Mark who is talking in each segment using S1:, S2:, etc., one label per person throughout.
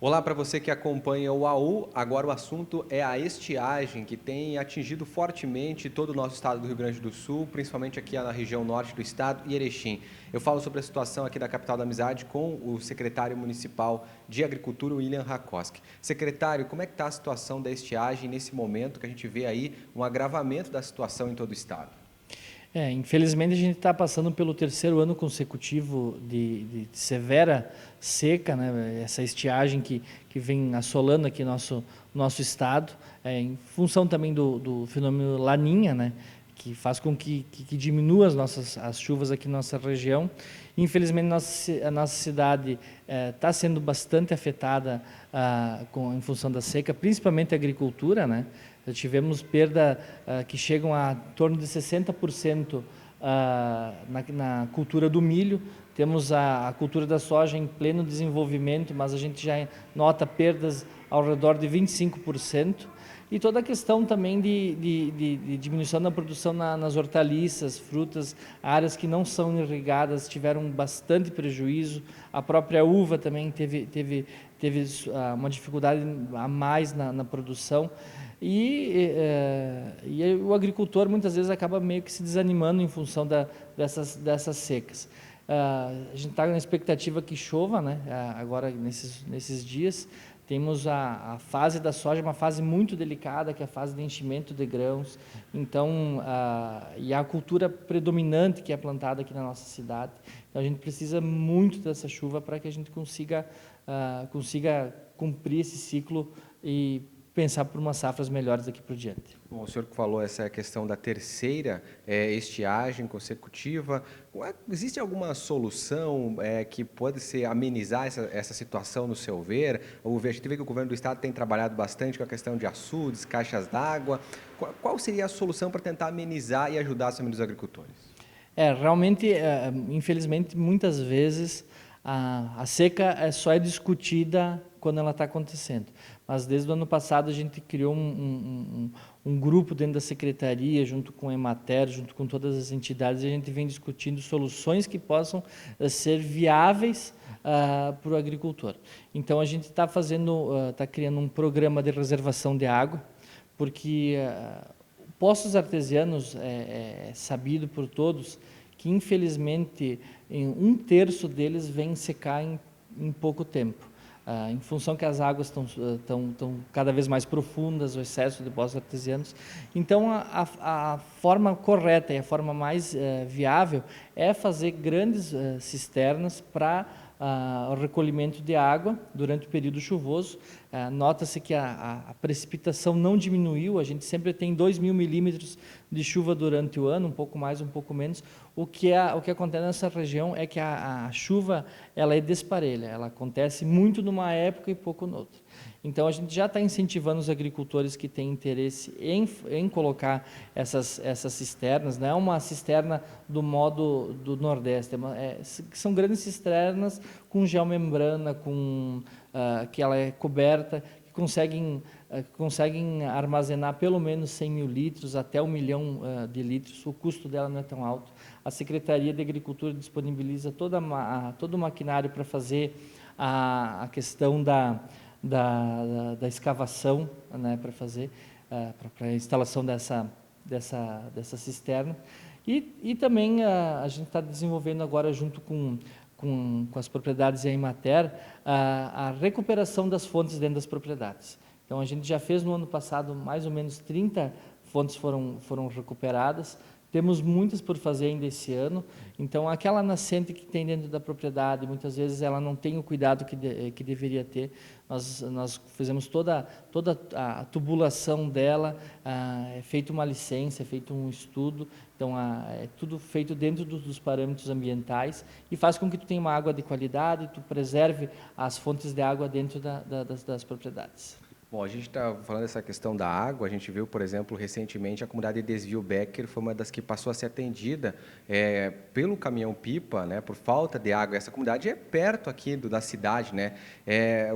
S1: Olá para você que acompanha o AU. Agora o assunto é a estiagem, que tem atingido fortemente todo o nosso estado do Rio Grande do Sul, principalmente aqui na região norte do estado e Erechim. Eu falo sobre a situação aqui da capital da Amizade com o secretário municipal de Agricultura, William Rakoski. Secretário, como é que está a situação da estiagem nesse momento que a gente vê aí um agravamento da situação em todo o estado?
S2: Infelizmente a gente está passando pelo terceiro ano consecutivo de severa seca, né? Essa estiagem que vem assolando aqui nosso estado, em função também do fenômeno Laninha, né? Que faz com que diminua as chuvas aqui na nossa região. Infelizmente a nossa cidade está sendo bastante afetada em função da seca, principalmente a agricultura, né? Já tivemos perda que chegam a torno de 60% na cultura do milho. Temos a cultura da soja em pleno desenvolvimento, mas a gente já nota perdas ao redor de 25%. E toda a questão também de diminuição da produção nas hortaliças, frutas, áreas que não são irrigadas tiveram bastante prejuízo. A própria uva também teve uma dificuldade a mais na produção. E o agricultor muitas vezes acaba meio que se desanimando em função dessas secas. A gente está na expectativa que chova, né? Agora nesses dias. Temos a fase da soja, uma fase muito delicada, que é a fase de enchimento de grãos. Então, e a cultura predominante que é plantada aqui na nossa cidade. Então, a gente precisa muito dessa chuva para que a gente consiga cumprir esse ciclo e pensar por umas safras melhores daqui por diante.
S1: Bom, o senhor que falou essa questão da terceira estiagem consecutiva, existe alguma solução que pode ser amenizar essa situação no seu ver? A gente vê que o governo do estado tem trabalhado bastante com a questão de açudes, caixas d'água. Qual seria a solução para tentar amenizar e ajudar as famílias dos agricultores?
S2: Realmente, infelizmente, muitas vezes a seca só é discutida quando ela está acontecendo. Mas desde o ano passado a gente criou um grupo dentro da secretaria, junto com a Emater, junto com todas as entidades, e a gente vem discutindo soluções que possam ser viáveis para o agricultor. Então a gente está criando um programa de reservação de água, porque poços artesianos é sabido por todos que infelizmente um terço deles vem secar em pouco tempo. Em função que as águas estão cada vez mais profundas, o excesso de poços artesianos. Então, a forma correta e a forma mais viável é fazer grandes cisternas para o recolhimento de água durante o período chuvoso. Nota-se que a precipitação não diminuiu, a gente sempre tem 2.000 milímetros de chuva durante o ano, um pouco mais, um pouco menos. O que acontece nessa região é que a chuva ela é desparelha, ela acontece muito numa época e pouco noutra. Então, a gente já está incentivando os agricultores que têm interesse em colocar essas cisternas. Não é uma cisterna do modo do Nordeste, são grandes cisternas com geomembrana, que ela é coberta, que conseguem armazenar pelo menos 100.000 litros, até 1 milhão de litros. O custo dela não é tão alto. A Secretaria de Agricultura disponibiliza todo o maquinário para fazer a questão da escavação, né, para a instalação dessa cisterna. E também a gente está desenvolvendo agora, junto com as propriedades e a Emater, a recuperação das fontes dentro das propriedades. Então, a gente já fez no ano passado, mais ou menos 30 fontes foram recuperadas. Temos muitas por fazer ainda esse ano. Então, aquela nascente que tem dentro da propriedade, muitas vezes ela não tem o cuidado que deveria ter. Nós fizemos toda a tubulação dela, é feita uma licença, é feito um estudo. Então, é tudo feito dentro dos parâmetros ambientais e faz com que tu tenha uma água de qualidade, tu preserve as fontes de água dentro das propriedades.
S1: Bom, a gente está falando dessa questão da água, a gente viu, por exemplo, recentemente a comunidade de Desvio Becker foi uma das que passou a ser atendida pelo caminhão-pipa, né, por falta de água. Essa comunidade é perto aqui da cidade, né?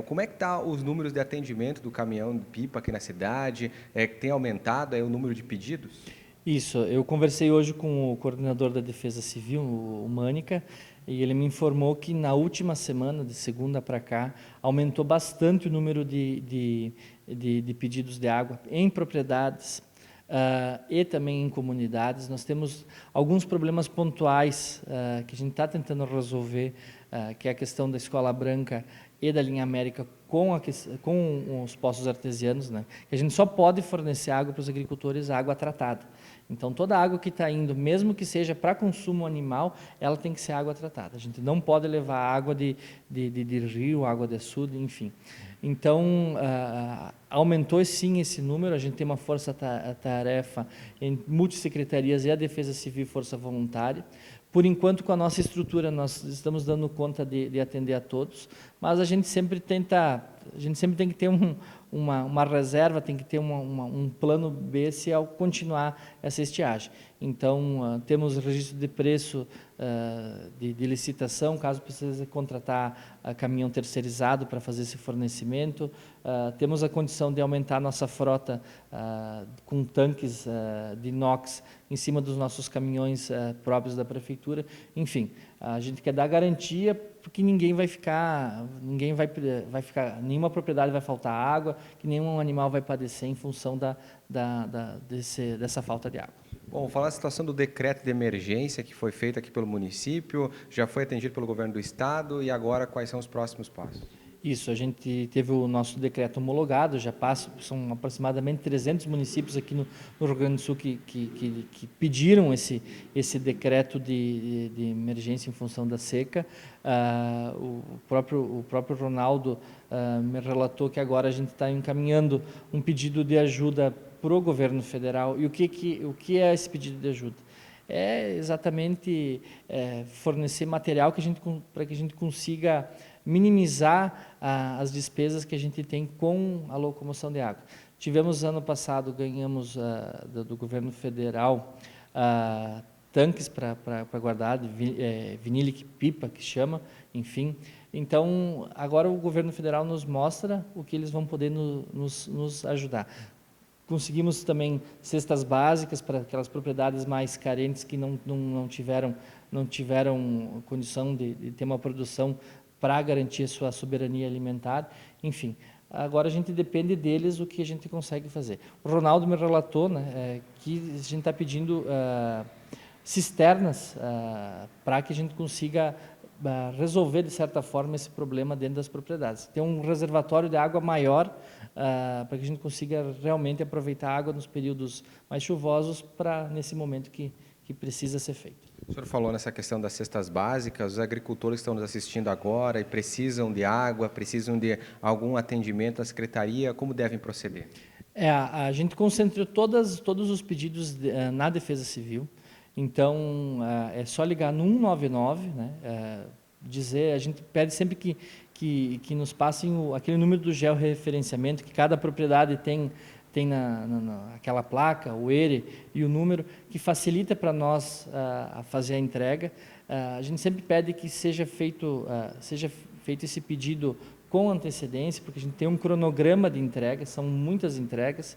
S1: Como é que está os números de atendimento do caminhão-pipa aqui na cidade? Tem aumentado o número de pedidos?
S2: Isso, eu conversei hoje com o coordenador da Defesa Civil, o Mânica. e ele me informou que na última semana, de segunda para cá, aumentou bastante o número de pedidos de água em propriedades e também em comunidades. Nós temos alguns problemas pontuais que a gente está tentando resolver, que é a questão da Escola Branca e da Linha América com os poços artesianos, né? Que a gente só pode fornecer água para os agricultores, água tratada. Então, toda a água que está indo, mesmo que seja para consumo animal, ela tem que ser água tratada. A gente não pode levar água de rio, água de açude, enfim. Então, aumentou sim esse número, a gente tem uma força-tarefa em multissecretarias e a Defesa Civil e Força Voluntária. Por enquanto, com a nossa estrutura, nós estamos dando conta de atender a todos, mas a gente sempre tem que ter uma reserva, tem que ter um plano B se ao continuar essa estiagem. Então, temos registro de preço de licitação, caso precise contratar caminhão terceirizado para fazer esse fornecimento. Temos a condição de aumentar a nossa frota com tanques de inox em cima dos nossos caminhões próprios da prefeitura. Enfim, a gente quer dar garantia porque nenhuma propriedade vai faltar água, que nenhum animal vai padecer em função dessa falta de água.
S1: Bom, falar da situação do decreto de emergência que foi feito aqui pelo município, já foi atendido pelo governo do estado e agora quais são os próximos passos?
S2: Isso, a gente teve o nosso decreto homologado, são aproximadamente 300 municípios aqui no Rio Grande do Sul que pediram esse decreto de emergência em função da seca. O próprio Ronaldo me relatou que agora a gente está encaminhando um pedido de ajuda para o governo federal. E o que é esse pedido de ajuda? É exatamente fornecer material para que a gente consiga minimizar as despesas que a gente tem com a locomoção de água. Tivemos ano passado, ganhamos do governo federal tanques para guardar, vinílica pipa que chama, enfim. Então, agora o governo federal nos mostra o que eles vão poder nos ajudar. Conseguimos também cestas básicas para aquelas propriedades mais carentes que não tiveram condição de ter uma produção para garantir a sua soberania alimentar. Enfim, agora a gente depende deles o que a gente consegue fazer. O Ronaldo me relatou, né, que a gente está pedindo cisternas para que a gente consiga resolver, de certa forma, esse problema dentro das propriedades. Ter um reservatório de água maior para que a gente consiga realmente aproveitar a água nos períodos mais chuvosos nesse momento que precisa ser feito.
S1: O senhor falou nessa questão das cestas básicas, os agricultores que estão nos assistindo agora e precisam de água, precisam de algum atendimento à secretaria, como devem proceder? A
S2: gente concentrou todos os pedidos na Defesa Civil, então é só ligar no 199, né, a gente pede sempre que nos passem aquele número do georreferenciamento, que cada propriedade tem aquela placa, o ERE e o número, que facilita para nós a fazer a entrega. A gente sempre pede que seja feito esse pedido com antecedência, porque a gente tem um cronograma de entrega, são muitas entregas,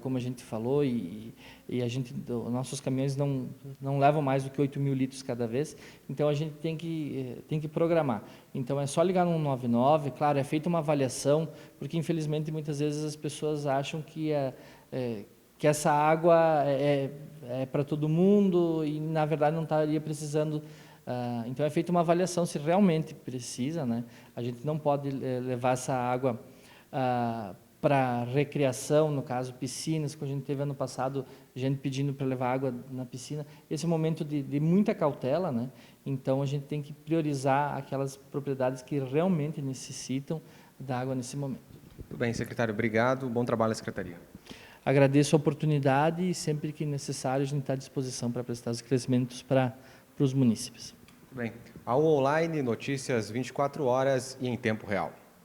S2: como a gente falou, e nossos caminhões não levam mais do que 8.000 litros cada vez, então a gente tem que programar. Então é só ligar no 199, claro, é feita uma avaliação, porque infelizmente muitas vezes as pessoas acham que essa água é para todo mundo e na verdade não estaria precisando. Então é feita uma avaliação se realmente precisa, né? A gente não pode levar essa água para recreação, no caso piscinas, como a gente teve ano passado, gente pedindo para levar água na piscina. Esse é um momento de muita cautela, né? Então a gente tem que priorizar aquelas propriedades que realmente necessitam da água nesse momento.
S1: Tudo bem, secretário, obrigado. Bom trabalho à secretaria.
S2: Agradeço a oportunidade e sempre que necessário a gente está à disposição para prestar os esclarecimentos para os munícipes.
S1: Tudo bem. Ao online, notícias 24 horas e em tempo real.